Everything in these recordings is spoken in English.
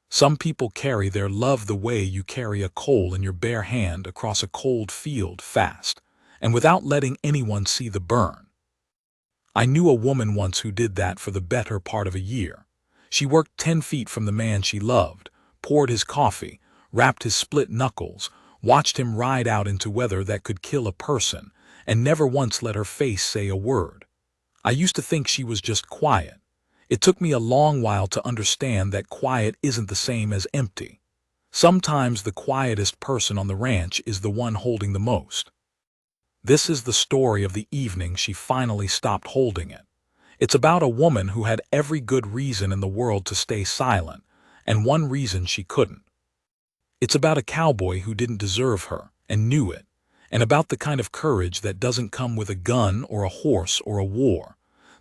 Some people carry their love the way you carry a coal in your bare hand across a cold field fast, and without letting anyone see the burn. I knew a woman once who did that for the better part of a year. She worked 10 feet from the man she loved, poured his coffee, wrapped his split knuckles, watched him ride out into weather that could kill a person, and never once let her face say a word. I used to think she was just quiet. It took me a long while to understand that quiet isn't the same as empty. Sometimes the quietest person on the ranch is the one holding the most. This is the story of the evening she finally stopped holding it. It's about a woman who had every good reason in the world to stay silent, and one reason she couldn't. It's about a cowboy who didn't deserve her, and knew it, and about the kind of courage that doesn't come with a gun or a horse or a war,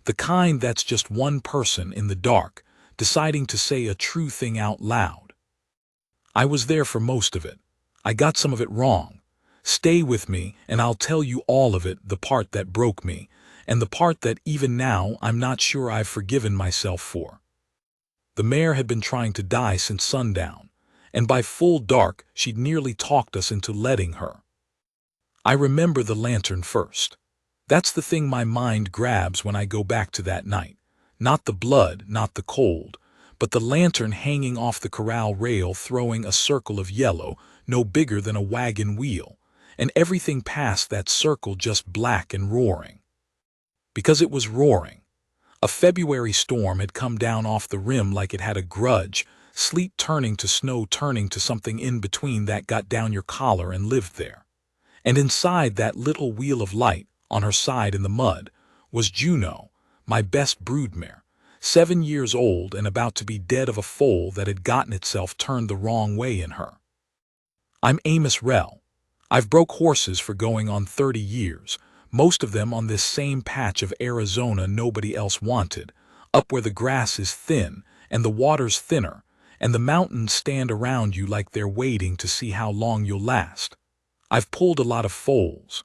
the kind that's just one person in the dark, deciding to say a true thing out loud. I was there for most of it. I got some of it wrong. Stay with me, and I'll tell you all of it, the part that broke me, and the part that even now I'm not sure I've forgiven myself for. The mare had been trying to die since sundown, and by full dark she'd nearly talked us into letting her. I remember the lantern first. That's the thing my mind grabs when I go back to that night. Not the blood, not the cold, but the lantern hanging off the corral rail throwing a circle of yellow, no bigger than a wagon wheel, and everything past that circle just black and roaring. Because it was roaring. A February storm had come down off the rim like it had a grudge, sleet turning to snow turning to something in between that got down your collar and lived there. And inside that little wheel of light, on her side in the mud, was Juno, my best broodmare, 7 years old and about to be dead of a foal that had gotten itself turned the wrong way in her. I'm Amos Rell. I've broke horses for going on 30 years, most of them on this same patch of Arizona nobody else wanted, up where the grass is thin and the water's thinner, and the mountains stand around you like they're waiting to see how long you'll last. I've pulled a lot of foals.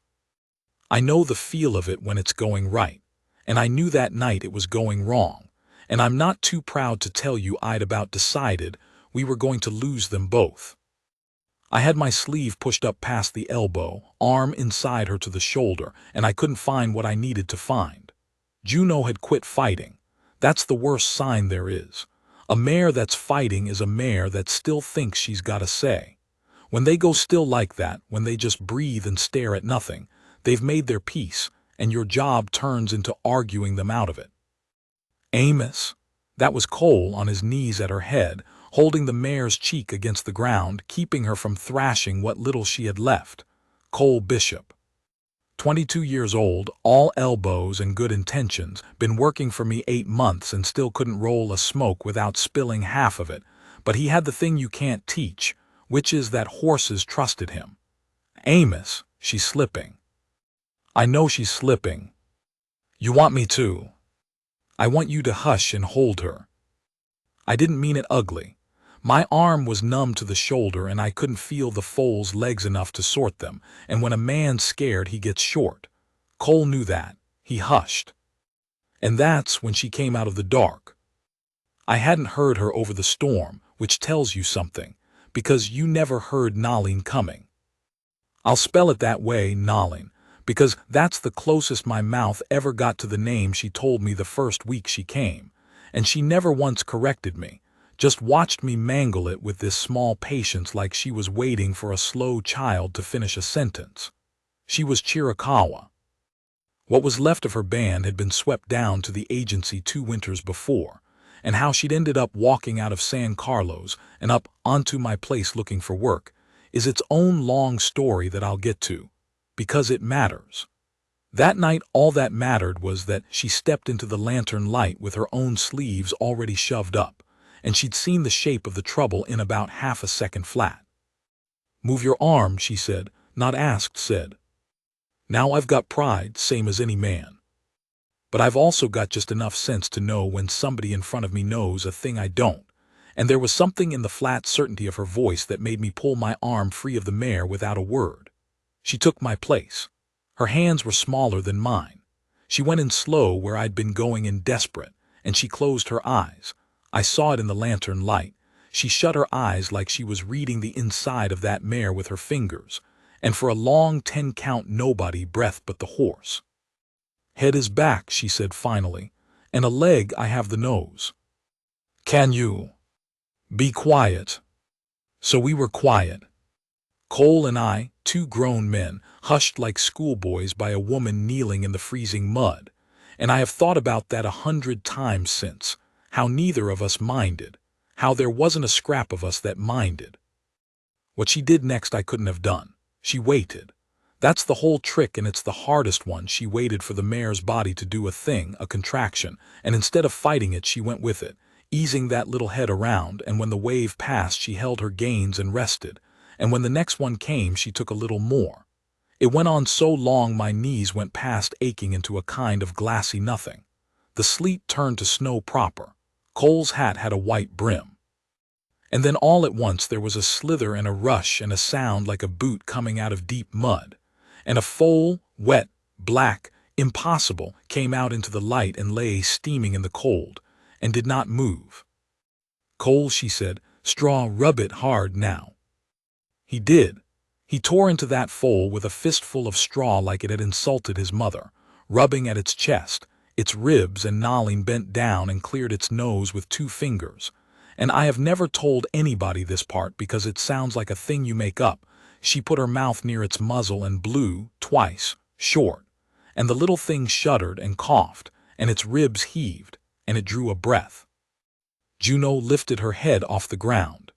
I know the feel of it when it's going right, and I knew that night it was going wrong, and I'm not too proud to tell you I'd about decided we were going to lose them both. I had my sleeve pushed up past the elbow, arm inside her to the shoulder, and I couldn't find what I needed to find. Juno had quit fighting. That's the worst sign there is. A mare that's fighting is a mare that still thinks she's got a say. When they go still like that, when they just breathe and stare at nothing, they've made their peace, and your job turns into arguing them out of it. Amos. That was Cole on his knees at her head, holding the mare's cheek against the ground, keeping her from thrashing what little she had left. Cole Bishop. 22 years old, all elbows and good intentions, been working for me 8 months and still couldn't roll a smoke without spilling half of it, but he had the thing you can't teach, which is that horses trusted him. Amos, she's slipping. I know she's slipping. You want me to. I want you to hush and hold her. I didn't mean it ugly. My arm was numb to the shoulder and I couldn't feel the foal's legs enough to sort them, and when a man's scared he gets short. Cole knew that. He hushed. And that's when she came out of the dark. I hadn't heard her over the storm, which tells you something, because you never heard Nalin coming. I'll spell it that way, Nalin, because that's the closest my mouth ever got to the name she told me the first week she came, and she never once corrected me, just watched me mangle it with this small patience like she was waiting for a slow child to finish a sentence. She was Chiricahua. What was left of her band had been swept down to the agency 2 winters before, and how she'd ended up walking out of San Carlos and up onto my place looking for work is its own long story that I'll get to, because it matters. That night all that mattered was that she stepped into the lantern light with her own sleeves already shoved up, and she'd seen the shape of the trouble in about half a second flat. Move your arm, she said, not asked, said. Now I've got pride, same as any man. But I've also got just enough sense to know when somebody in front of me knows a thing I don't, and there was something in the flat certainty of her voice that made me pull my arm free of the mare without a word. She took my place. Her hands were smaller than mine. She went in slow where I'd been going in desperate, and she closed her eyes. I saw it in the lantern light. She shut her eyes like she was reading the inside of that mare with her fingers, and for a long 10 count nobody breathed but the horse. "Head is back," she said finally, "and a leg I have the nose. Can you be quiet?" So we were quiet. Cole and I, two grown men, hushed like schoolboys by a woman kneeling in the freezing mud, and I have thought about that 100 times since, how neither of us minded, how there wasn't a scrap of us that minded. What she did next I couldn't have done. She waited. That's the whole trick, and it's the hardest one. She waited for the mare's body to do a thing, a contraction, and instead of fighting it she went with it, easing that little head around, and when the wave passed she held her gains and rested, and when the next one came she took a little more. It went on so long my knees went past aching into a kind of glassy nothing. The sleet turned to snow proper. Cole's hat had a white brim. And then all at once there was a slither and a rush and a sound like a boot coming out of deep mud, and a foal, wet, black, impossible, came out into the light and lay steaming in the cold, and did not move. "Cole," she said, "straw, rub it hard now." He did. He tore into that foal with a fistful of straw like it had insulted his mother, rubbing at its chest, its ribs, and Nolene bent down and cleared its nose with 2 fingers. And I have never told anybody this part because it sounds like a thing you make up. She put her mouth near its muzzle and blew, twice, short, and the little thing shuddered and coughed, and its ribs heaved, and it drew a breath. Juno lifted her head off the ground.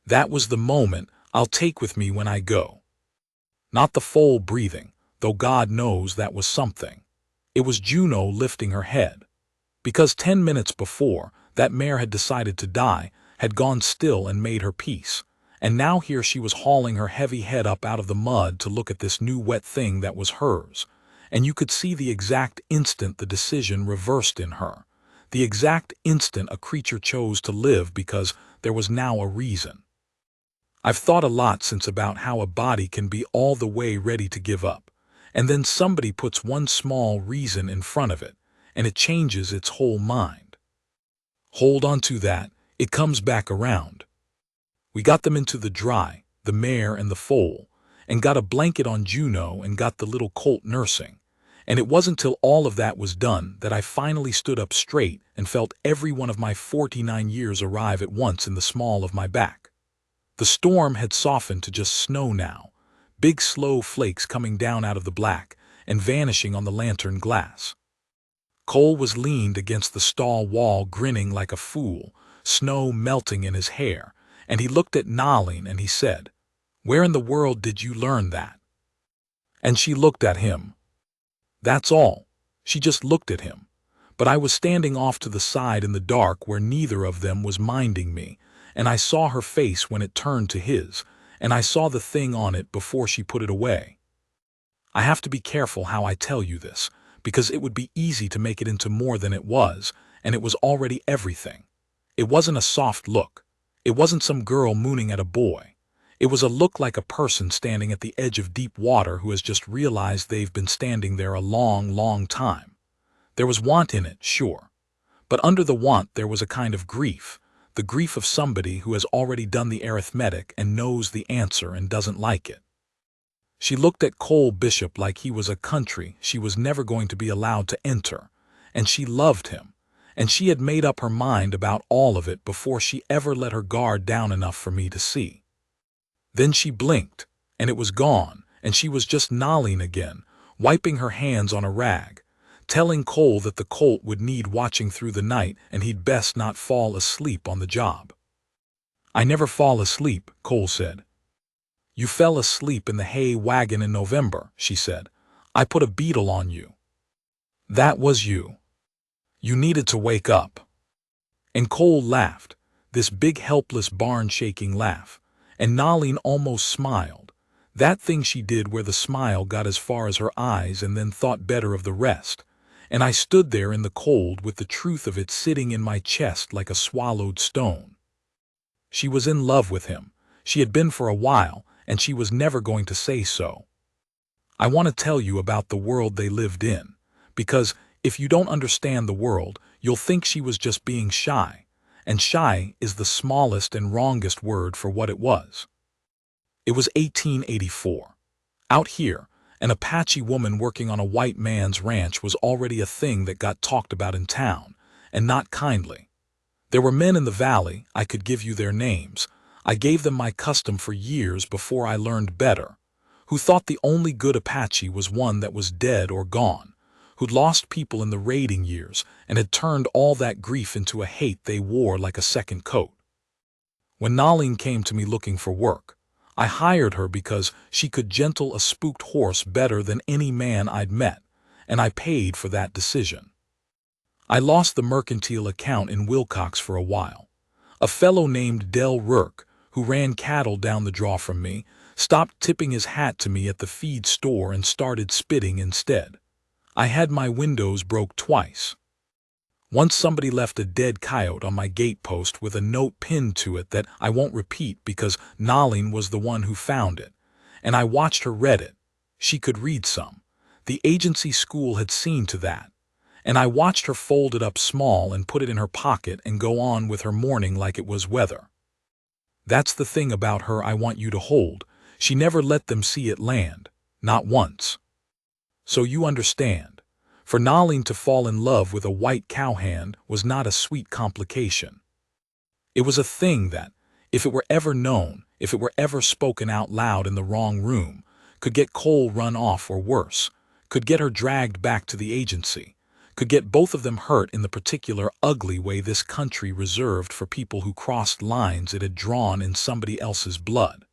That was the moment I'll take with me when I go. Not the foal breathing, though God knows that was something. It was Juno lifting her head. Because 10 minutes before, that mare had decided to die, had gone still and made her peace, and now here she was hauling her heavy head up out of the mud to look at this new wet thing that was hers, and you could see the exact instant the decision reversed in her, the exact instant a creature chose to live because there was now a reason. I've thought a lot since about how a body can be all the way ready to give up, and then somebody puts one small reason in front of it, and it changes its whole mind. Hold on to that, it comes back around. We got them into the dry, the mare and the foal, and got a blanket on Juno and got the little colt nursing, and it wasn't till all of that was done that I finally stood up straight and felt every one of my 49 years arrive at once in the small of my back. The storm had softened to just snow now, big slow flakes coming down out of the black and vanishing on the lantern glass. Cole was leaned against the stall wall grinning like a fool, snow melting in his hair, and he looked at Nolene and he said, "Where in the world did you learn that?" And she looked at him. That's all. She just looked at him. But I was standing off to the side in the dark where neither of them was minding me, and I saw her face when it turned to his, and I saw the thing on it before she put it away. I have to be careful how I tell you this, because it would be easy to make it into more than it was, and it was already everything. It wasn't a soft look. It wasn't some girl mooning at a boy. It was a look like a person standing at the edge of deep water who has just realized they've been standing there a long, long time. There was want in it, sure. But under the want there was a kind of grief, the grief of somebody who has already done the arithmetic and knows the answer and doesn't like it. She looked at Cole Bishop like he was a country she was never going to be allowed to enter, and she loved him, and she had made up her mind about all of it before she ever let her guard down enough for me to see. Then she blinked, and it was gone, and she was just Nolene again, wiping her hands on a rag, telling Cole that the colt would need watching through the night and he'd best not fall asleep on the job. "I never fall asleep," Cole said. "You fell asleep in the hay wagon in November," she said. "I put a beetle on you. That was you. You needed to wake up." And Cole laughed, this big helpless barn-shaking laugh, and Nolene almost smiled, that thing she did where the smile got as far as her eyes and then thought better of the rest, and I stood there in the cold with the truth of it sitting in my chest like a swallowed stone. She was in love with him. She had been for a while, and she was never going to say so. I want to tell you about the world they lived in, because if you don't understand the world, you'll think she was just being shy, and shy is the smallest and wrongest word for what it was. It was 1884. Out here, an Apache woman working on a white man's ranch was already a thing that got talked about in town, and not kindly. There were men in the valley, I could give you their names, I gave them my custom for years before I learned better, who thought the only good Apache was one that was dead or gone, who'd lost people in the raiding years and had turned all that grief into a hate they wore like a second coat. When Nalin came to me looking for work, I hired her because she could gentle a spooked horse better than any man I'd met, and I paid for that decision. I lost the mercantile account in Wilcox for a while. A fellow named Del Rourke, who ran cattle down the draw from me, stopped tipping his hat to me at the feed store and started spitting instead. I had my windows broke twice. Once somebody left a dead coyote on my gate post with a note pinned to it that I won't repeat because Nalin was the one who found it, and I watched her read it. She could read some. The agency school had seen to that. And I watched her fold it up small and put it in her pocket and go on with her morning like it was weather. That's the thing about her I want you to hold. She never let them see it land. Not once. So you understand. For Nalin to fall in love with a white cowhand was not a sweet complication. It was a thing that, if it were ever known, if it were ever spoken out loud in the wrong room, could get Cole run off or worse, could get her dragged back to the agency, could get both of them hurt in the particular ugly way this country reserved for people who crossed lines it had drawn in somebody else's blood.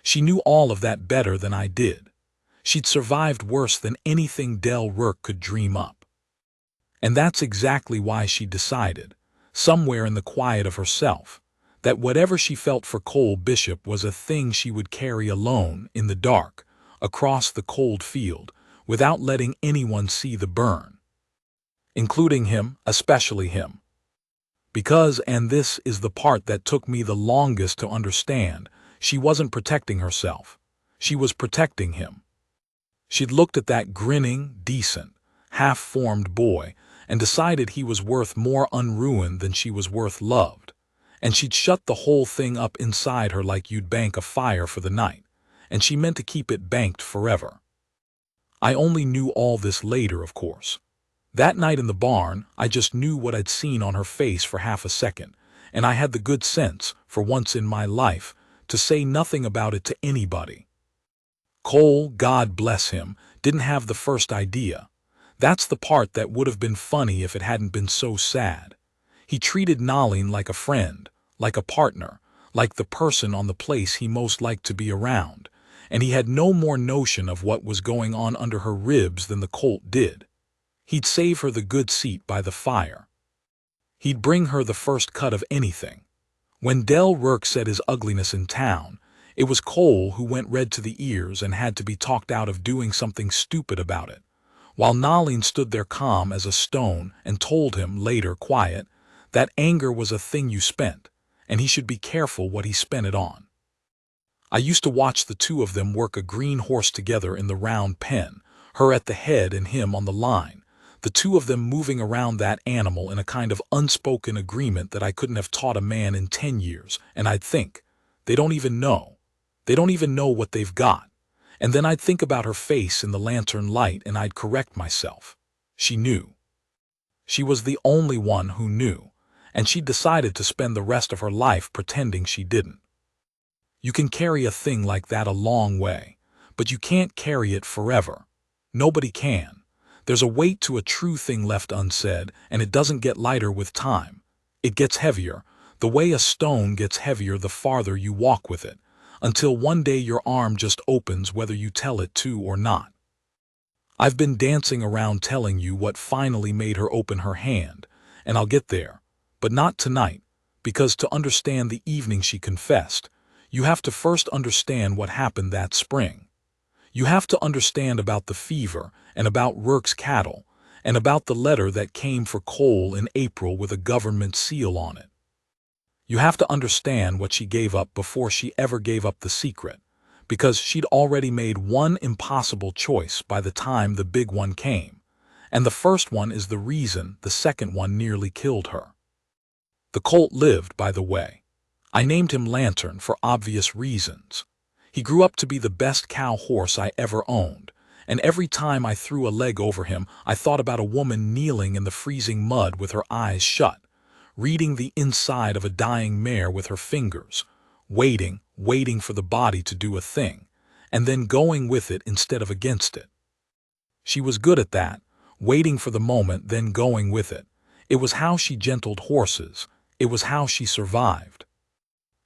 She knew all of that better than I did. She'd survived worse than anything Del Rourke could dream up. And that's exactly why she decided, somewhere in the quiet of herself, that whatever she felt for Cole Bishop was a thing she would carry alone, in the dark, across the cold field, without letting anyone see the burn. Including him, especially him. Because, and this is the part that took me the longest to understand, she wasn't protecting herself. She was protecting him. She'd looked at that grinning, decent, half-formed boy and decided he was worth more unruined than she was worth loved, and she'd shut the whole thing up inside her like you'd bank a fire for the night, and she meant to keep it banked forever. I only knew all this later, of course. That night in the barn, I just knew what I'd seen on her face for half a second, and I had the good sense, for once in my life, to say nothing about it to anybody. Cole, God bless him, didn't have the first idea. That's the part that would have been funny if it hadn't been so sad. He treated Nalin like a friend, like a partner, like the person on the place he most liked to be around, and he had no more notion of what was going on under her ribs than the colt did. He'd save her the good seat by the fire. He'd bring her the first cut of anything. When Del Rourke said his ugliness in town, it was Cole who went red to the ears and had to be talked out of doing something stupid about it, while Nalin stood there calm as a stone and told him, later quiet, that anger was a thing you spent, and he should be careful what he spent it on. I used to watch the two of them work a green horse together in the round pen, her at the head and him on the line, the two of them moving around that animal in a kind of unspoken agreement that I couldn't have taught a man in 10 years, and I'd think, they don't even know. They don't even know what they've got. And then I'd think about her face in the lantern light and I'd correct myself. She knew. She was the only one who knew, and she'd decided to spend the rest of her life pretending she didn't. You can carry a thing like that a long way, but you can't carry it forever. Nobody can. There's a weight to a true thing left unsaid, and it doesn't get lighter with time. It gets heavier, the way a stone gets heavier the farther you walk with it, until one day your arm just opens whether you tell it to or not. I've been dancing around telling you what finally made her open her hand, and I'll get there, but not tonight, because to understand the evening she confessed, you have to first understand what happened that spring. You have to understand about the fever and about Rourke's cattle and about the letter that came for Cole in April with a government seal on it. You have to understand what she gave up before she ever gave up the secret, because she'd already made one impossible choice by the time the big one came, and the first one is the reason the second one nearly killed her. The colt lived, by the way. I named him Lantern for obvious reasons. He grew up to be the best cow horse I ever owned, and every time I threw a leg over him, I thought about a woman kneeling in the freezing mud with her eyes shut, reading the inside of a dying mare with her fingers, waiting for the body to do a thing, and then going with it instead of against it. She was good at that, waiting for the moment, then going with it. It was how she gentled horses. It was how she survived.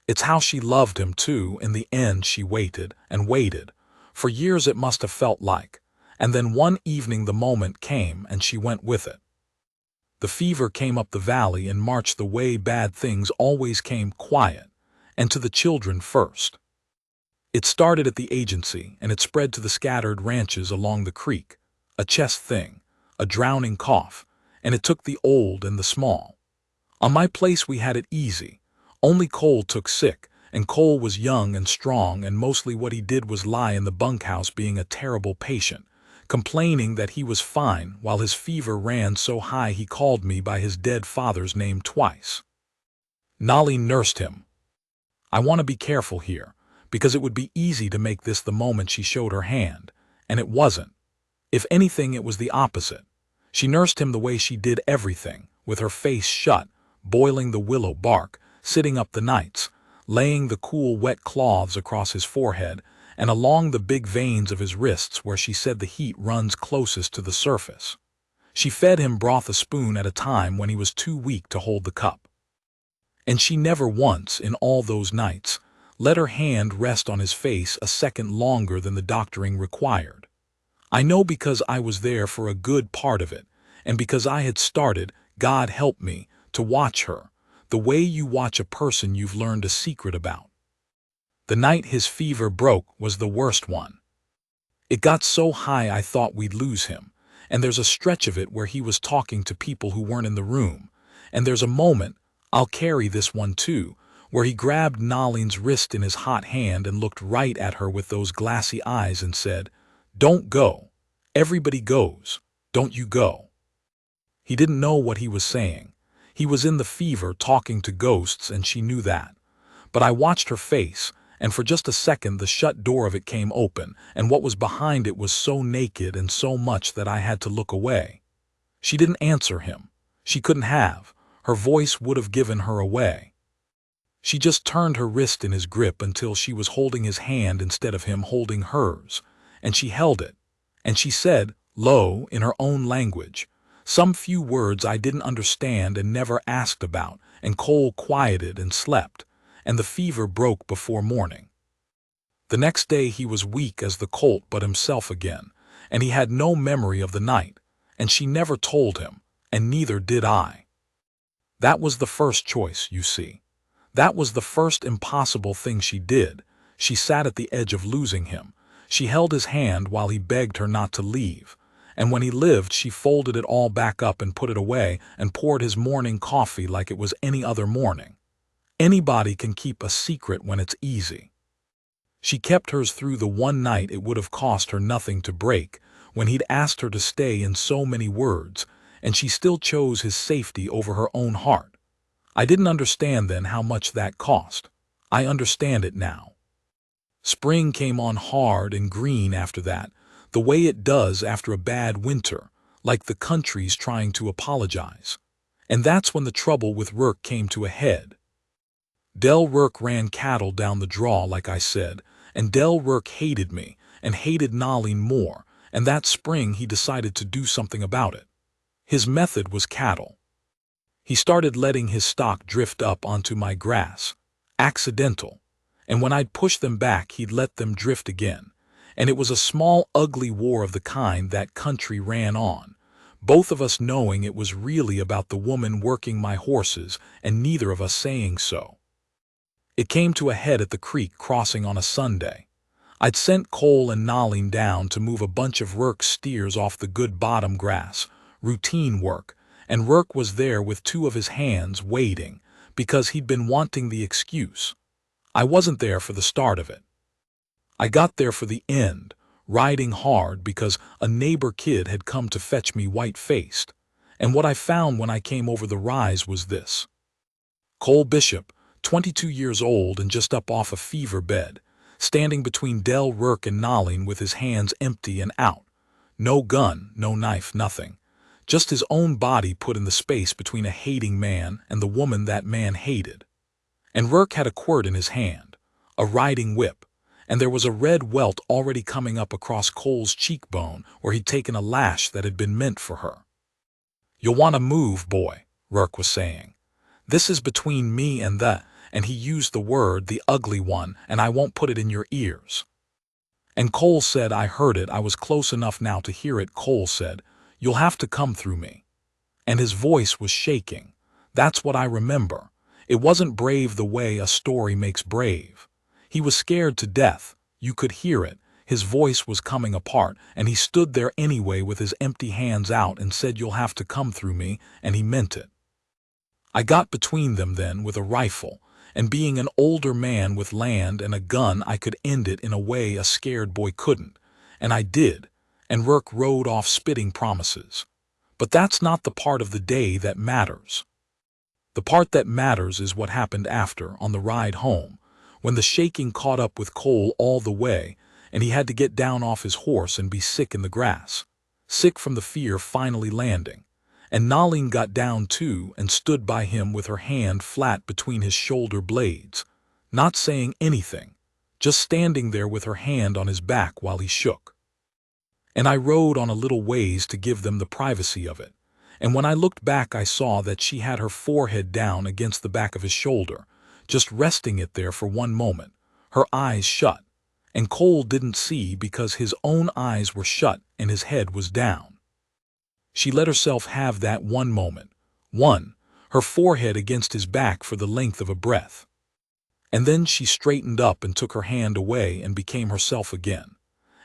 It's how she loved him, too. In the end, she waited and waited. For years it must have felt like. And then one evening the moment came and she went with it. The fever came up the valley in March the way bad things always came, quiet, and to the children first. It started at the agency and it spread to the scattered ranches along the creek, a chest thing, a drowning cough, and it took the old and the small. On my place we had it easy. Only Cole took sick, and Cole was young and strong, and mostly what he did was lie in the bunkhouse being a terrible patient, complaining that he was fine while his fever ran so high he called me by his dead father's name twice. Nolly nursed him. I want to be careful here, because it would be easy to make this the moment she showed her hand, and it wasn't. If anything, it was the opposite. She nursed him the way she did everything, with her face shut, boiling the willow bark, sitting up the nights, laying the cool wet cloths across his forehead and along the big veins of his wrists where she said the heat runs closest to the surface. She fed him broth a spoon at a time when he was too weak to hold the cup. And she never once, in all those nights, let her hand rest on his face a second longer than the doctoring required. I know because I was there for a good part of it, and because I had started, God help me, to watch her, the way you watch a person you've learned a secret about. The night his fever broke was the worst one. It got so high I thought we'd lose him, and there's a stretch of it where he was talking to people who weren't in the room, and there's a moment, I'll carry this one too, where he grabbed Nolleen's wrist in his hot hand and looked right at her with those glassy eyes and said, "Don't go. Everybody goes. Don't you go." He didn't know what he was saying. He was in the fever talking to ghosts, and she knew that. But I watched her face, and for just a second the shut door of it came open, and what was behind it was so naked and so much that I had to look away. She didn't answer him. She couldn't have. Her voice would have given her away. She just turned her wrist in his grip until she was holding his hand instead of him holding hers, and she held it. And she said, low, in her own language, some few words I didn't understand and never asked about, and Cole quieted and slept, and the fever broke before morning. The next day he was weak as the colt but himself again, and he had no memory of the night, and she never told him, and neither did I. That was the first choice, you see. That was the first impossible thing she did. She sat at the edge of losing him. She held his hand while he begged her not to leave. And when he lived, she folded it all back up and put it away and poured his morning coffee like it was any other morning. Anybody can keep a secret when it's easy. She kept hers through the one night it would have cost her nothing to break, when he'd asked her to stay in so many words, and she still chose his safety over her own heart. I didn't understand then how much that cost. I understand it now. Spring came on hard and green after that, the way it does after a bad winter, like the country's trying to apologize. And that's when the trouble with Rourke came to a head. Del Rourke ran cattle down the draw, like I said, and Del Rourke hated me and hated Nolleen more, and that spring he decided to do something about it. His method was cattle. He started letting his stock drift up onto my grass, accidental, and when I'd push them back he'd let them drift again. And it was a small, ugly war of the kind that country ran on, both of us knowing it was really about the woman working my horses and neither of us saying so. It came to a head at the creek crossing on a Sunday. I'd sent Cole and Nolleen down to move a bunch of Rourke's steers off the good bottom grass, routine work, and Rourke was there with two of his hands waiting because he'd been wanting the excuse. I wasn't there for the start of it. I got there for the end, riding hard because a neighbor kid had come to fetch me white-faced, and what I found when I came over the rise was this. Cole Bishop, 22 years old and just up off a fever bed, standing between Del Rourke and Nolling with his hands empty and out. No gun, no knife, nothing. Just his own body put in the space between a hating man and the woman that man hated. And Rourke had a quirt in his hand, a riding whip, and there was a red welt already coming up across Cole's cheekbone where he'd taken a lash that had been meant for her. "You'll want to move, boy," Rourke was saying. "This is between me and and he used the word, the ugly one, and I won't put it in your ears." And Cole said, "I heard it, I was close enough now to hear it." Cole said, "You'll have to come through me." And his voice was shaking. That's what I remember. It wasn't brave the way a story makes brave. He was scared to death. You could hear it. His voice was coming apart, and he stood there anyway with his empty hands out and said, "You'll have to come through me," and he meant it. I got between them then with a rifle, and being an older man with land and a gun, I could end it in a way a scared boy couldn't, and I did, and Rourke rode off spitting promises. But that's not the part of the day that matters. The part that matters is what happened after, on the ride home, when the shaking caught up with Cole all the way, and he had to get down off his horse and be sick in the grass, sick from the fear finally landing. And Nolling got down too and stood by him with her hand flat between his shoulder blades, not saying anything, just standing there with her hand on his back while he shook. And I rode on a little ways to give them the privacy of it, and when I looked back I saw that she had her forehead down against the back of his shoulder, just resting it there for one moment, her eyes shut, and Cole didn't see because his own eyes were shut and his head was down. She let herself have that one moment, her forehead against his back for the length of a breath. And then she straightened up and took her hand away and became herself again.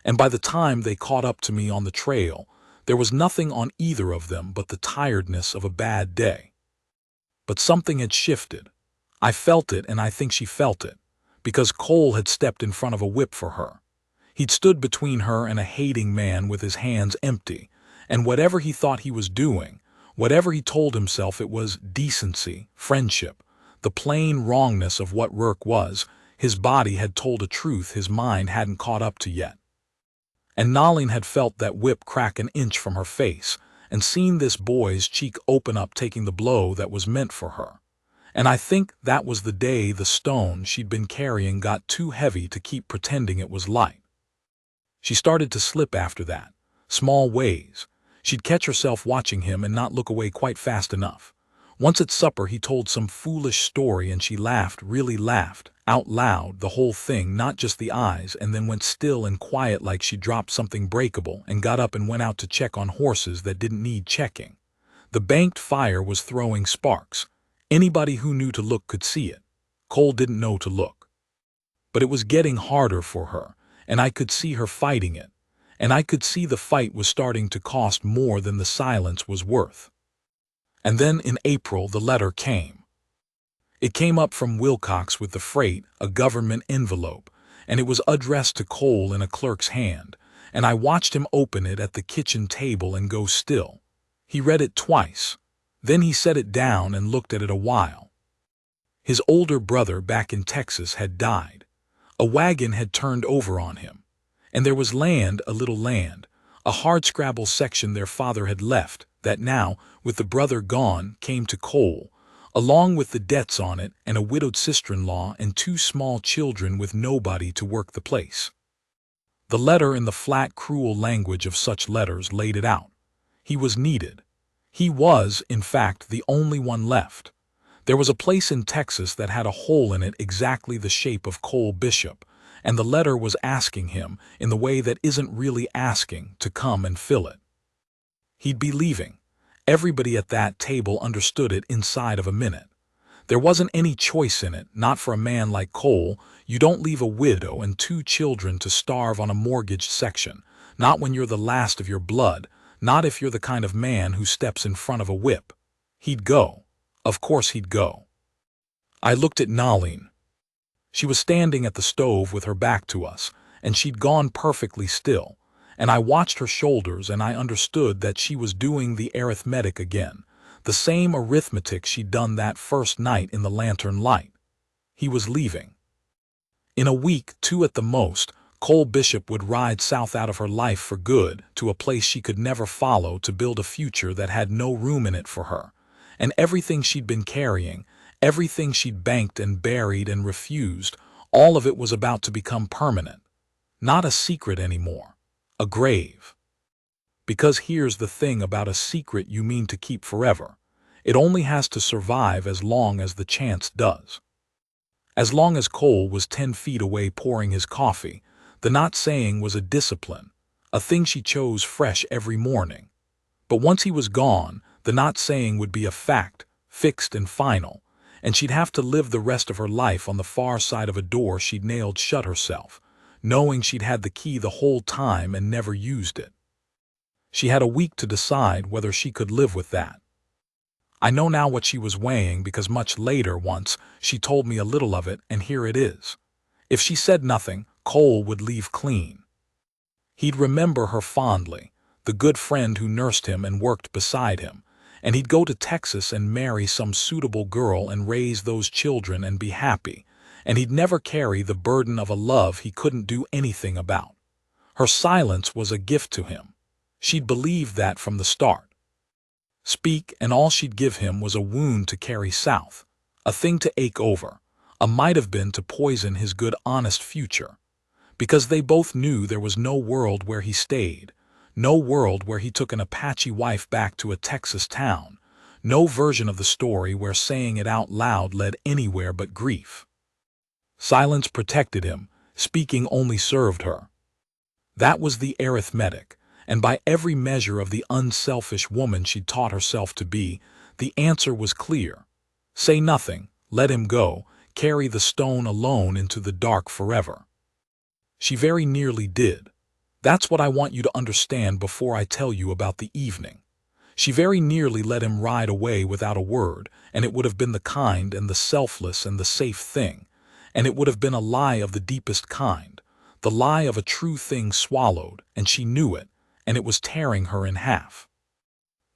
And by the time they caught up to me on the trail, there was nothing on either of them but the tiredness of a bad day. But something had shifted. I felt it, and I think she felt it, because Cole had stepped in front of a whip for her. He'd stood between her and a hating man with his hands empty, and whatever he thought he was doing, whatever he told himself it was decency, friendship, the plain wrongness of what Rourke was, his body had told a truth his mind hadn't caught up to yet. And Nolling had felt that whip crack an inch from her face, and seen this boy's cheek open up taking the blow that was meant for her. And I think that was the day the stone she'd been carrying got too heavy to keep pretending it was light. She started to slip after that, small ways. She'd catch herself watching him and not look away quite fast enough. Once at supper he told some foolish story and she laughed, really laughed, out loud, the whole thing, not just the eyes, and then went still and quiet like she dropped something breakable and got up and went out to check on horses that didn't need checking. The banked fire was throwing sparks. Anybody who knew to look could see it. Cole didn't know to look. But it was getting harder for her, and I could see her fighting it. And I could see the fight was starting to cost more than the silence was worth. And then in April the letter came. It came up from Wilcox with the freight, a government envelope, and it was addressed to Cole in a clerk's hand, and I watched him open it at the kitchen table and go still. He read it twice. Then he set it down and looked at it a while. His older brother back in Texas had died. A wagon had turned over on him. And there was land, a little land, a hardscrabble section their father had left, that now, with the brother gone, came to Cole, along with the debts on it and a widowed sister-in-law and 2 small children with nobody to work the place. The letter, in the flat, cruel language of such letters, laid it out. He was needed. He was, in fact, the only one left. There was a place in Texas that had a hole in it exactly the shape of Cole Bishop, and the letter was asking him, in the way that isn't really asking, to come and fill it. He'd be leaving. Everybody at that table understood it inside of a minute. There wasn't any choice in it, not for a man like Cole. You don't leave a widow and 2 children to starve on a mortgaged section, not when you're the last of your blood, not if you're the kind of man who steps in front of a whip. He'd go. Of course he'd go. I looked at Nolling. She was standing at the stove with her back to us, and she'd gone perfectly still, and I watched her shoulders and I understood that she was doing the arithmetic again, The same arithmetic she'd done that first night in the lantern light. He was leaving. In a week, 2 at the most, Cole Bishop would ride south out of her life for good, to a place she could never follow, to build a future that had no room in it for her. And everything she'd been carrying, everything she'd banked and buried and refused, all of it was about to become permanent. Not a secret anymore. A grave. Because here's the thing about a secret you mean to keep forever. It only has to survive as long as the chance does. As long as Cole was 10 feet away pouring his coffee, the not saying was a discipline, a thing she chose fresh every morning. But once he was gone, the not saying would be a fact, fixed and final, and she'd have to live the rest of her life on the far side of a door she'd nailed shut herself, knowing she'd had the key the whole time and never used it. She had a week to decide whether she could live with that. I know now what she was weighing, because much later once she told me a little of it, and here it is. If she said nothing, Cole would leave clean. He'd remember her fondly, the good friend who nursed him and worked beside him, and he'd go to Texas and marry some suitable girl and raise those children and be happy, and he'd never carry the burden of a love he couldn't do anything about. Her silence was a gift to him. She'd believed that from the start. Speak, and all she'd give him was a wound to carry south, a thing to ache over, a might have been to poison his good honest future. Because they both knew there was no world where he stayed, no world where he took an Apache wife back to a Texas town, no version of the story where saying it out loud led anywhere but grief. Silence protected him, speaking only served her. That was the arithmetic, and by every measure of the unselfish woman she'd taught herself to be, the answer was clear. Say nothing, let him go, carry the stone alone into the dark forever. She very nearly did. That's what I want you to understand before I tell you about the evening. She very nearly let him ride away without a word, and it would have been the kind and the selfless and the safe thing, and it would have been a lie of the deepest kind, the lie of a true thing swallowed, and she knew it, and it was tearing her in half.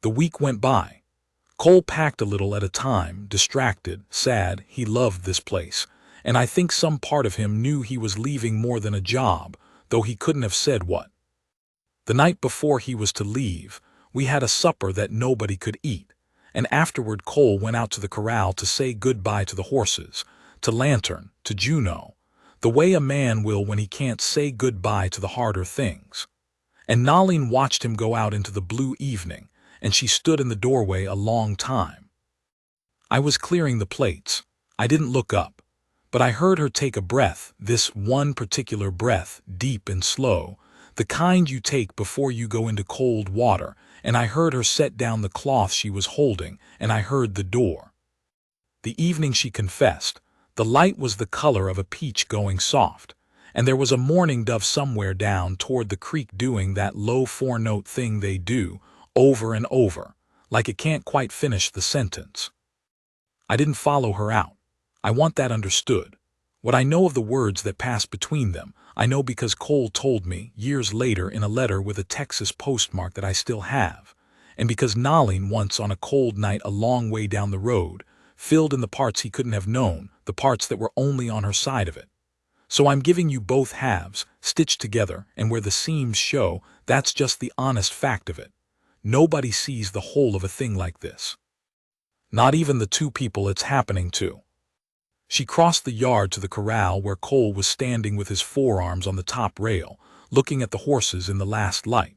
The week went by. Cole packed a little at a time, distracted, sad. He loved this place, and I think some part of him knew he was leaving more than a job, though he couldn't have said what. The night before he was to leave, we had a supper that nobody could eat, and afterward Cole went out to the corral to say goodbye to the horses, to Lantern, to Juno, the way a man will when he can't say goodbye to the harder things. And Nalin watched him go out into the blue evening, and she stood in the doorway a long time. I was clearing the plates. I didn't look up, but I heard her take a breath, this one particular breath, deep and slow, the kind you take before you go into cold water, and I heard her set down the cloth she was holding, and I heard the door. The evening she confessed, the light was the color of a peach going soft, and there was a mourning dove somewhere down toward the creek doing that low 4-note thing they do, over and over, like it can't quite finish the sentence. I didn't follow her out. I want that understood. What I know of the words that passed between them, I know because Cole told me years later in a letter with a Texas postmark that I still have, and because Nalin once on a cold night a long way down the road, filled in the parts he couldn't have known, the parts that were only on her side of it. So I'm giving you both halves, stitched together, and where the seams show, that's just the honest fact of it. Nobody sees the whole of a thing like this. Not even the two people it's happening to. She crossed the yard to the corral where Cole was standing with his forearms on the top rail, looking at the horses in the last light.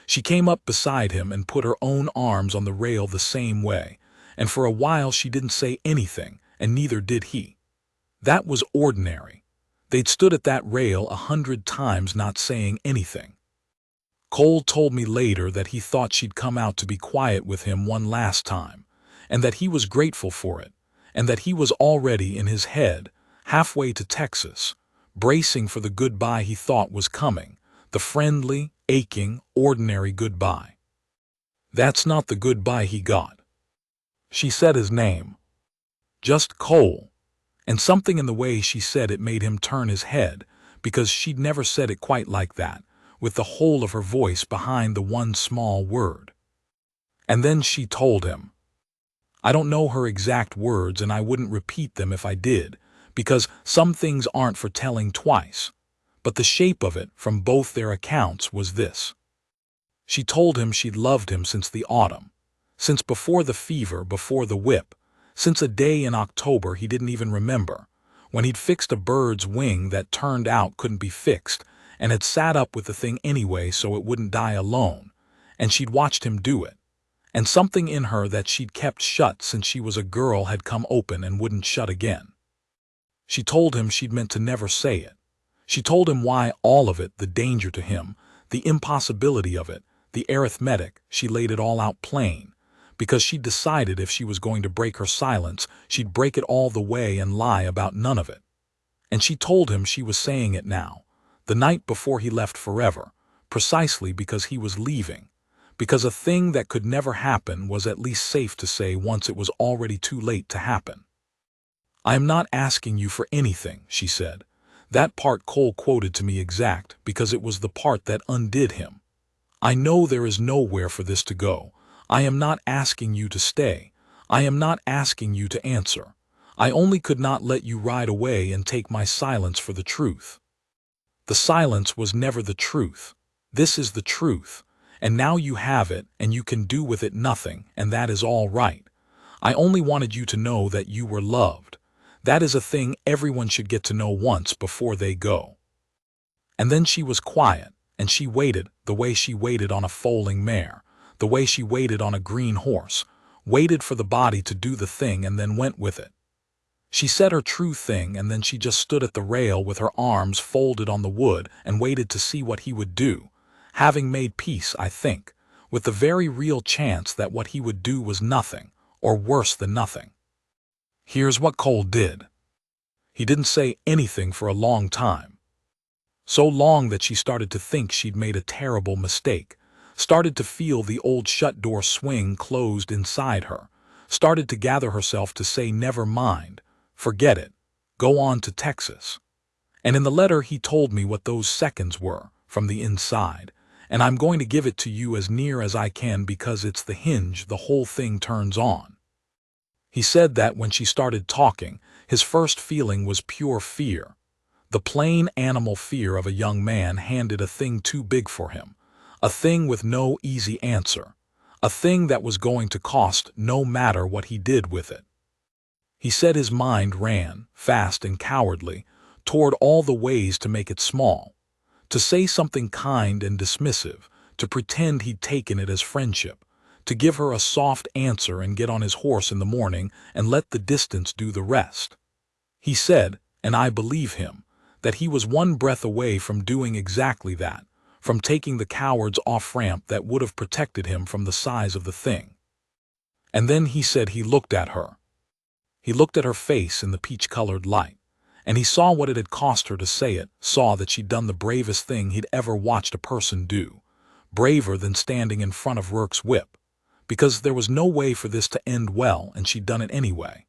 She came up beside him and put her own arms on the rail the same way, and for a while she didn't say anything, and neither did he. That was ordinary. They'd stood at that rail 100 times not saying anything. Cole told me later that he thought she'd come out to be quiet with him one last time, and that he was grateful for it, and that he was already in his head, halfway to Texas, bracing for the goodbye he thought was coming, the friendly, aching, ordinary goodbye. That's not the goodbye he got. She said his name. Just Cole. And something in the way she said it made him turn his head, because she'd never said it quite like that, with the whole of her voice behind the one small word. And then she told him. I don't know her exact words and I wouldn't repeat them if I did, because some things aren't for telling twice. But the shape of it, from both their accounts, was this. She told him she'd loved him since the autumn, since before the fever, before the whip, since a day in October he didn't even remember, when he'd fixed a bird's wing that turned out couldn't be fixed, and had sat up with the thing anyway so it wouldn't die alone, and she'd watched him do it. And something in her that she'd kept shut since she was a girl had come open and wouldn't shut again. She told him she'd meant to never say it. She told him why all of it, the danger to him, the impossibility of it, the arithmetic, she laid it all out plain, because she'd decided if she was going to break her silence, she'd break it all the way and lie about none of it. And she told him she was saying it now, the night before he left forever, precisely because he was leaving, because a thing that could never happen was at least safe to say once it was already too late to happen. "I am not asking you for anything," she said. That part Cole quoted to me exact because it was the part that undid him. "I know there is nowhere for this to go. I am not asking you to stay. I am not asking you to answer. I only could not let you ride away and take my silence for the truth. The silence was never the truth. This is the truth. And now you have it, and you can do with it nothing, and that is all right. I only wanted you to know that you were loved. That is a thing everyone should get to know once before they go." And then she was quiet, and she waited the way she waited on a foaling mare, the way she waited on a green horse, waited for the body to do the thing and then went with it. She said her true thing, and then she just stood at the rail with her arms folded on the wood and waited to see what he would do, having made peace, I think, with the very real chance that what he would do was nothing, or worse than nothing. Here's what Cole did. He didn't say anything for a long time. So long that she started to think she'd made a terrible mistake, started to feel the old shut door swing closed inside her, started to gather herself to say never mind, forget it, go on to Texas. And in the letter he told me what those seconds were, from the inside, and I'm going to give it to you as near as I can because it's the hinge the whole thing turns on. He said that when she started talking, his first feeling was pure fear, the plain animal fear of a young man handed a thing too big for him, a thing with no easy answer, a thing that was going to cost no matter what he did with it. He said his mind ran, fast and cowardly, toward all the ways to make it small, to say something kind and dismissive, to pretend he'd taken it as friendship, to give her a soft answer and get on his horse in the morning and let the distance do the rest. He said, and I believe him, that he was one breath away from doing exactly that, from taking the coward's off-ramp that would have protected him from the size of the thing. And then he said he looked at her. He looked at her face in the peach-colored light, and he saw what it had cost her to say it, saw that she'd done the bravest thing he'd ever watched a person do, braver than standing in front of Rourke's whip, because there was no way for this to end well and she'd done it anyway,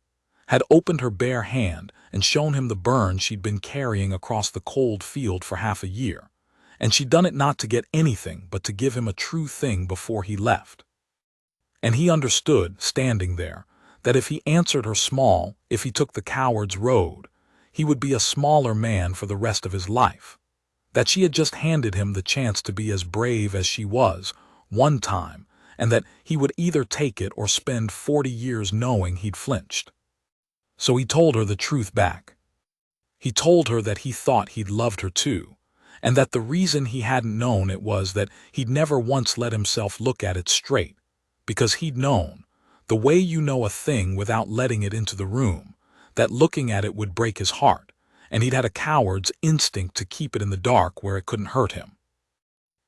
had opened her bare hand and shown him the burn she'd been carrying across the cold field for half a year, and she'd done it not to get anything but to give him a true thing before he left. And he understood, standing there, that if he answered her small, if he took the coward's road, he would be a smaller man for the rest of his life, that she had just handed him the chance to be as brave as she was, one time, and that he would either take it or spend 40 years knowing he'd flinched. So he told her the truth back. He told her that he thought he'd loved her too, and that the reason he hadn't known it was that he'd never once let himself look at it straight, because he'd known, the way you know a thing without letting it into the room, that looking at it would break his heart, and he'd had a coward's instinct to keep it in the dark where it couldn't hurt him.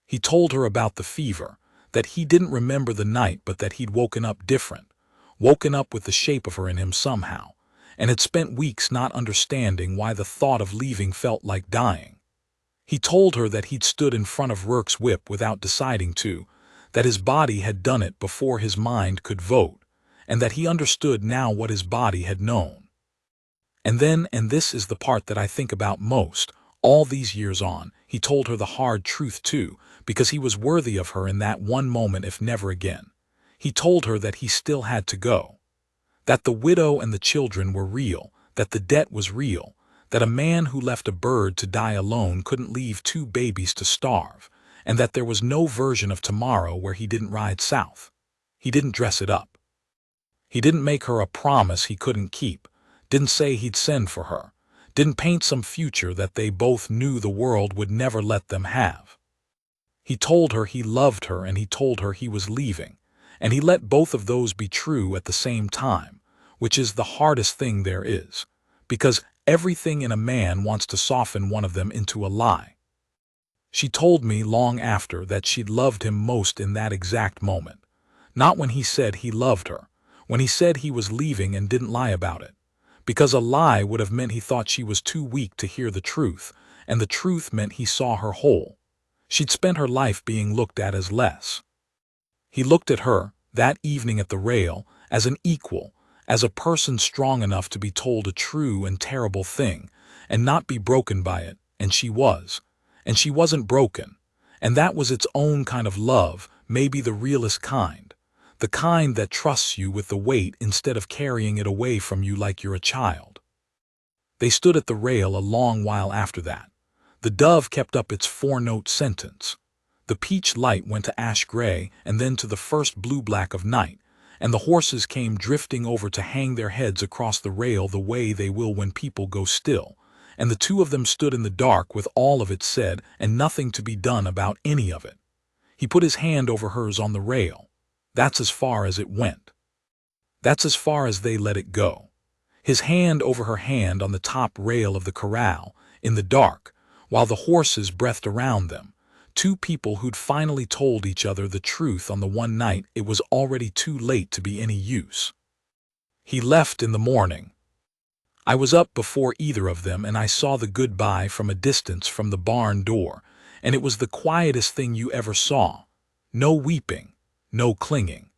He told her about the fever, that he didn't remember the night but that he'd woken up different, woken up with the shape of her in him somehow, and had spent weeks not understanding why the thought of leaving felt like dying. He told her that he'd stood in front of Rourke's whip without deciding to, that his body had done it before his mind could vote, and that he understood now what his body had known. And then, and this is the part that I think about most, all these years on, he told her the hard truth too, because he was worthy of her in that one moment if never again. He told her that he still had to go. That the widow and the children were real, that the debt was real, that a man who left a bird to die alone couldn't leave 2 babies to starve, and that there was no version of tomorrow where he didn't ride south. He didn't dress it up. He didn't make her a promise he couldn't keep, didn't say he'd send for her, didn't paint some future that they both knew the world would never let them have. He told her he loved her and he told her he was leaving, and he let both of those be true at the same time, which is the hardest thing there is, because everything in a man wants to soften one of them into a lie. She told me long after that she'd loved him most in that exact moment, not when he said he loved her, when he said he was leaving and didn't lie about it, because a lie would have meant he thought she was too weak to hear the truth, and the truth meant he saw her whole. She'd spent her life being looked at as less. He looked at her, that evening at the rail, as an equal, as a person strong enough to be told a true and terrible thing, and not be broken by it, and she was. And she wasn't broken, and that was its own kind of love, maybe the realest kind, the kind that trusts you with the weight instead of carrying it away from you like you're a child. They stood at the rail a long while after that. The dove kept up its 4-note sentence. The peach light went to ash gray and then to the first blue-black of night, and the horses came drifting over to hang their heads across the rail the way they will when people go still, and the 2 of them stood in the dark with all of it said and nothing to be done about any of it. He put his hand over hers on the rail. That's as far as it went. That's as far as they let it go. His hand over her hand on the top rail of the corral, in the dark, while the horses breathed around them, 2 people who'd finally told each other the truth on the one night it was already too late to be any use. He left in the morning. I was up before either of them, and I saw the goodbye from a distance from the barn door, and it was the quietest thing you ever saw. No weeping, no clinging.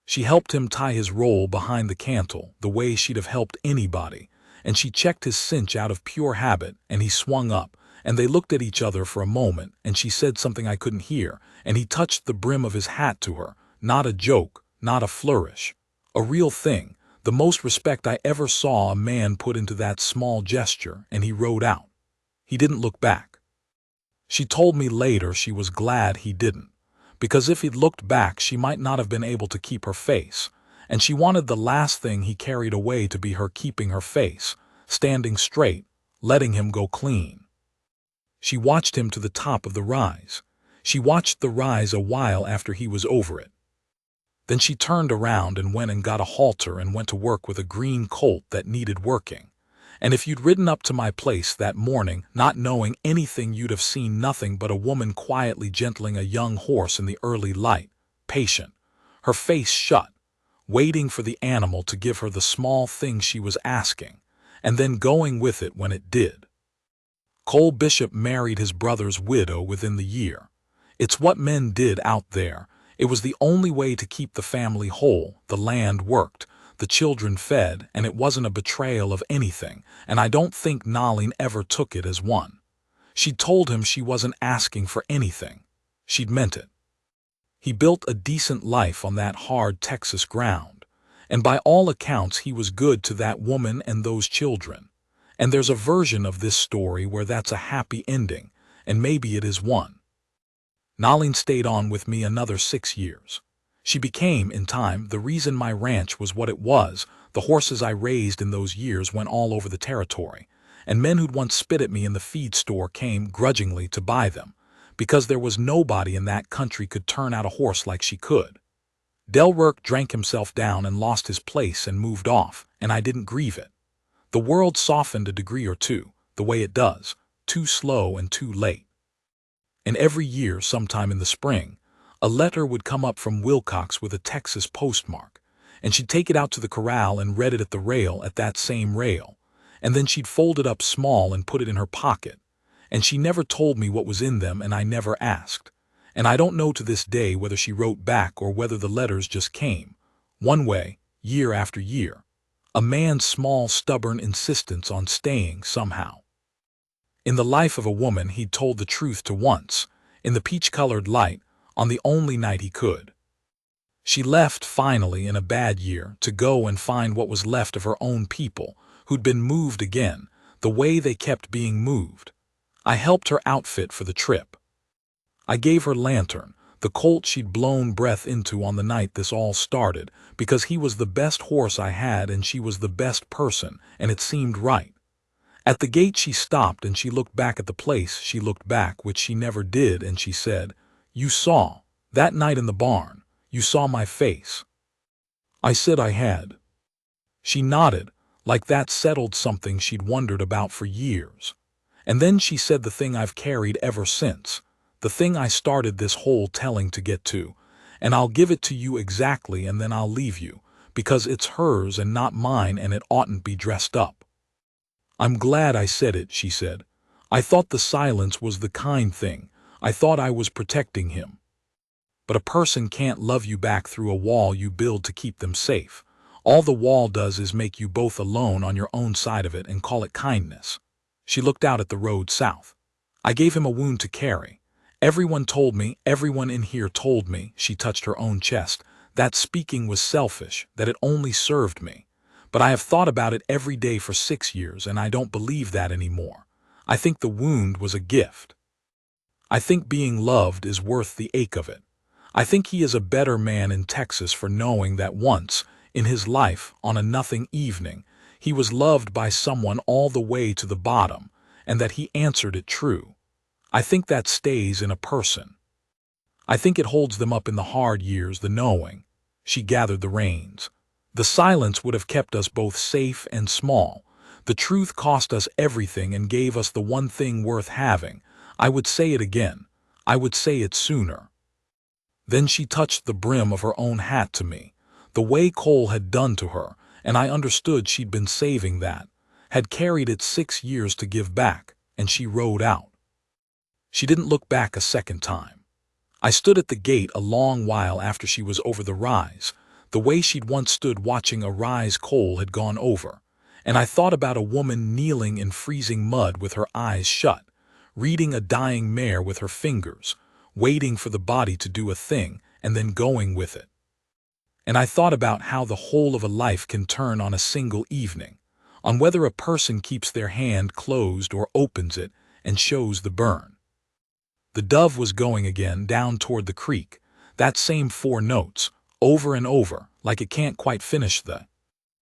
She helped him tie his roll behind the cantle the way she'd have helped anybody, and she checked his cinch out of pure habit, and he swung up, and they looked at each other for a moment, and she said something I couldn't hear, and he touched the brim of his hat to her, not a joke, not a flourish. A real thing, the most respect I ever saw a man put into that small gesture, and he rode out. He didn't look back. She told me later she was glad he didn't, because if he'd looked back she might not have been able to keep her face, and she wanted the last thing he carried away to be her keeping her face, standing straight, letting him go clean. She watched him to the top of the rise. She watched the rise a while after he was over it. Then she turned around and went and got a halter and went to work with a green colt that needed working. And if you'd ridden up to my place that morning, not knowing anything, you'd have seen nothing but a woman quietly gentling a young horse in the early light, patient, her face shut, waiting for the animal to give her the small thing she was asking, and then going with it when it did. Cole Bishop married his brother's widow within the year. It's what men did out there. It was the only way to keep the family whole. The land worked, the children fed, and it wasn't a betrayal of anything, and I don't think Nalin ever took it as one. She'd told him she wasn't asking for anything. She'd meant it. He built a decent life on that hard Texas ground, and by all accounts he was good to that woman and those children. And there's a version of this story where that's a happy ending, and maybe it is one. Nalin stayed on with me another 6 years. She became, in time, the reason my ranch was what it was. The horses I raised in those years went all over the territory, and men who'd once spit at me in the feed store came grudgingly to buy them, because there was nobody in that country could turn out a horse like she could. Delrick drank himself down and lost his place and moved off, and I didn't grieve it. The world softened a degree or two, the way it does, too slow and too late. And every year, sometime in the spring, a letter would come up from Wilcox with a Texas postmark, and she'd take it out to the corral and read it at the rail at that same rail, and then she'd fold it up small and put it in her pocket, and she never told me what was in them, and I never asked, and I don't know to this day whether she wrote back or whether the letters just came, one way, year after year. A man's small, stubborn insistence on staying somehow. In the life of a woman he'd told the truth to once, in the peach-colored light, on the only night he could. She left, finally, in a bad year, to go and find what was left of her own people, who'd been moved again, the way they kept being moved. I helped her outfit for the trip. I gave her Lantern, the colt she'd blown breath into on the night this all started, because he was the best horse I had and she was the best person, and it seemed right. At the gate she stopped and she looked back at the place she looked back, which she never did, and she said, "You saw, that night in the barn, you saw my face." I said I had. She nodded, like that settled something she'd wondered about for years. And then she said the thing I've carried ever since, the thing I started this whole telling to get to, and I'll give it to you exactly and then I'll leave you, because it's hers and not mine and it oughtn't be dressed up. "I'm glad I said it," she said. "I thought the silence was the kind thing. I thought I was protecting him. But a person can't love you back through a wall you build to keep them safe. All the wall does is make you both alone on your own side of it and call it kindness." She looked out at the road south. "I gave him a wound to carry. Everyone told me, everyone in here told me," she touched her own chest, "that speaking was selfish, that it only served me. But I have thought about it every day for 6 years and I don't believe that anymore. I think the wound was a gift. I think being loved is worth the ache of it. I think he is a better man in Texas for knowing that once, in his life, on a nothing evening, he was loved by someone all the way to the bottom, and that he answered it true. I think that stays in a person. I think it holds them up in the hard years, the knowing." She gathered the reins. "The silence would have kept us both safe and small. The truth cost us everything and gave us the one thing worth having. I would say it again. I would say it sooner." Then she touched the brim of her own hat to me, the way Cole had done to her, and I understood she'd been saving that, had carried it 6 years to give back, and she rode out. She didn't look back a second time. I stood at the gate a long while after she was over the rise, the way she'd once stood watching a rise Cole had gone over, and I thought about a woman kneeling in freezing mud with her eyes shut, reading a dying mare with her fingers, waiting for the body to do a thing and then going with it. And I thought about how the whole of a life can turn on a single evening, on whether a person keeps their hand closed or opens it and shows the burn. The dove was going again down toward the creek, that same 4 notes, over and over, like it can't quite finish the